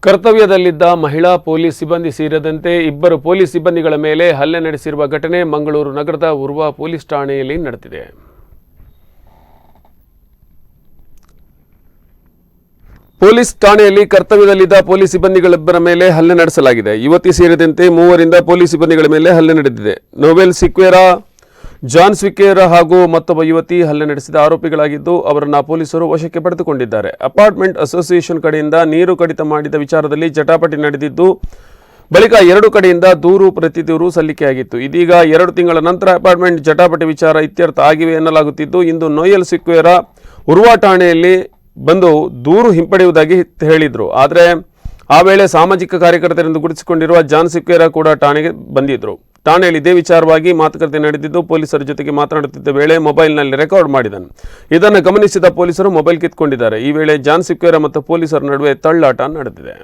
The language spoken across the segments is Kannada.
ಕರ್ತವ್ಯದಲ್ಲಿದ್ದ ಮಹಿಳಾ ಪೊಲೀಸ್ ಸಿಬ್ಬಂದಿ ಸೇರಿದಂತೆ ಇಬ್ಬರು ಪೊಲೀಸ್ ಸಿಬ್ಬಂದಿಗಳ ಮೇಲೆ ಹಲ್ಲೆ ನಡೆಸಿರುವ ಘಟನೆ ಮಂಗಳೂರು ನಗರದ ಉರ್ವ ಪೊಲೀಸ್ ಠಾಣೆಯಲ್ಲಿ ನಡೆದಿದೆ. ಪೊಲೀಸ್ ಠಾಣೆಯಲ್ಲಿ ಕರ್ತವ್ಯದಲ್ಲಿದ್ದ ಪೊಲೀಸ್ ಸಿಬ್ಬಂದಿಗಳಿಬ್ಬರ ಮೇಲೆ ಹಲ್ಲೆ ನಡೆಸಲಾಗಿದೆ. ಯುವತಿ ಸೇರಿದಂತೆ ಮೂವರಿಂದ ಪೊಲೀಸ್ ಸಿಬ್ಬಂದಿಗಳ ಮೇಲೆ ಹಲ್ಲೆ ನಡೆದಿದೆ. ನೋವೆಲ್ ಸಿಕ್ವೇರಾ, ಜಾನ್ ಸಿಕ್ವೇರಾ ಹಾಗೂ ಮತ್ತೊಬ್ಬ ಯುವತಿ ಹಲ್ಲೆ ನಡೆಸಿದ ಆರೋಪಿಗಳಾಗಿದ್ದು ಅವರನ್ನು ಪೊಲೀಸರು ವಶಕ್ಕೆ ಪಡೆದುಕೊಂಡಿದ್ದಾರೆ. ಅಪಾರ್ಟ್ಮೆಂಟ್ ಅಸೋಸಿಯೇಷನ್ ಕಡೆಯಿಂದ ನೀರು ಕಡಿತ ಮಾಡಿದ ವಿಚಾರದಲ್ಲಿ ಜಟಾಪಟಿ ನಡೆದಿದ್ದು ಬಳಿಕ ಎರಡು ಕಡೆಯಿಂದ ದೂರು ಪ್ರತಿ ದೂರು ಸಲ್ಲಿಕೆಯಾಗಿತ್ತು. ಇದೀಗ 2 ತಿಂಗಳ ನಂತರ ಅಪಾರ್ಟ್ಮೆಂಟ್ ಜಟಾಪಟಿ ವಿಚಾರ ಇತ್ಯರ್ಥ ಆಗಿವೆ ಎನ್ನಲಾಗುತ್ತಿದ್ದು ಇಂದು ನೋಯಲ್ ಸಿಕ್ವೇರಾ ಉರ್ವ ಠಾಣೆಯಲ್ಲಿ ಬಂದು ದೂರು ಹಿಂಪಡೆಯುವುದಾಗಿ ಹೇಳಿದರು. ಆದರೆ ಆ ವೇಳೆ ಸಾಮಾಜಿಕ ಕಾರ್ಯಕರ್ತರೆಂದು ಗುರುತಿಸಿಕೊಂಡಿರುವ ಜಾನ್ ಸಿಕ್ವೇರಾ ಕೂಡ ಠಾಣೆಗೆ ಬಂದಿದ್ದರು. ಠಾಣೆಯಲ್ಲಿ ಇದೇ ವಿಚಾರವಾಗಿ ಮಾತುಕತೆ ನಡೆದಿದ್ದು ಪೊಲೀಸರ ಜೊತೆಗೆ ಮಾತನಾಡುತ್ತಿದ್ದ ವೇಳೆ ಮೊಬೈಲ್ನಲ್ಲಿ ರೆಕಾರ್ಡ್ ಮಾಡಿದನು. ಇದನ್ನು ಗಮನಿಸಿದ ಪೊಲೀಸರು ಮೊಬೈಲ್ ಕಿತ್ತುಕೊಂಡಿದ್ದಾರೆ. ಈ ವೇಳೆ ಜಾನ್ ಸಿಕ್ವೇರಾ ಮತ್ತು ಪೊಲೀಸರ ನಡುವೆ ತಳ್ಳಾಟ ನಡೆದಿದೆ.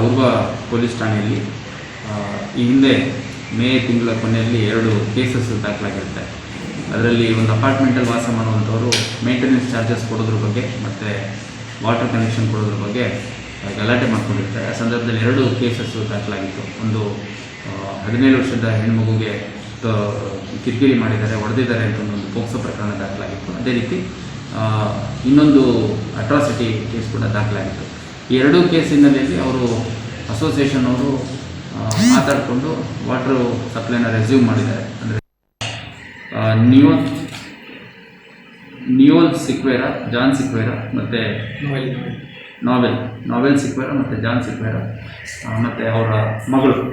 ಉರ್ವ ಪೊಲೀಸ್ ಠಾಣೆಯಲ್ಲಿ ಈ ಹಿಂದೆ ಮೇ ತಿಂಗಳ ಕೊನೆಯಲ್ಲಿ 2 ಕೇಸಸ್ ದಾಖಲಾಗಿರುತ್ತೆ. ಅದರಲ್ಲಿ ಒಂದು ಅಪಾರ್ಟ್ಮೆಂಟಲ್ಲಿ ವಾಸ ಮಾಡುವಂಥವರು ಮೇಂಟೆನೆನ್ಸ್ ಚಾರ್ಜಸ್ ಕೊಡೋದ್ರ ಬಗ್ಗೆ ಮತ್ತು ವಾಟರ್ ಕನೆಕ್ಷನ್ ಕೊಡೋದ್ರ ಬಗ್ಗೆ ಗಲಾಟೆ ಮಾಡ್ಕೊಂಡಿರ್ತಾರೆ. ಆ ಸಂದರ್ಭದಲ್ಲಿ 2 ಕೇಸಸ್ ದಾಖಲಾಗಿತ್ತು. ಒಂದು 17 ವರ್ಷದ ಹೆಣ್ಮಗುಗೆ ಕಿರಿಕಿರಿ ಮಾಡಿದ್ದಾರೆ, ಹೊಡೆದಿದ್ದಾರೆ ಅಂತ ಒಂದು ಪೋಕ್ಸೋ ಪ್ರಕರಣ ದಾಖಲಾಗಿತ್ತು. ಅದೇ ರೀತಿ ಇನ್ನೊಂದು ಅಟ್ರಾಸಿಟಿ ಕೇಸ್ ಕೂಡ ದಾಖಲಾಗಿತ್ತು. ಈ 2 ಕೇಸ್ ಹಿನ್ನೆಲೆಯಲ್ಲಿ ಅವರು ಅಸೋಸಿಯೇಷನ್ ಅವರು ಮಾತಾಡಿಕೊಂಡು ವಾಟರ್ ಸಪ್ಲೈನ ರೆಸ್ಯೂಮ್ ಮಾಡಿದ್ದಾರೆ. ಅಂದರೆ ನಿಯೋಲ್ ಸಿಕ್ವೇರಾ, ಜಾನ್ ಸಿಕ್ವೇರಾ ಮತ್ತು ನೋವೆಲ್ ಸಿಕ್ವೇರಾ ಮತ್ತು ಜಾನ್ ಸಿಕ್ವೇರಾ ಮತ್ತು ಅವರ ಮಗಳು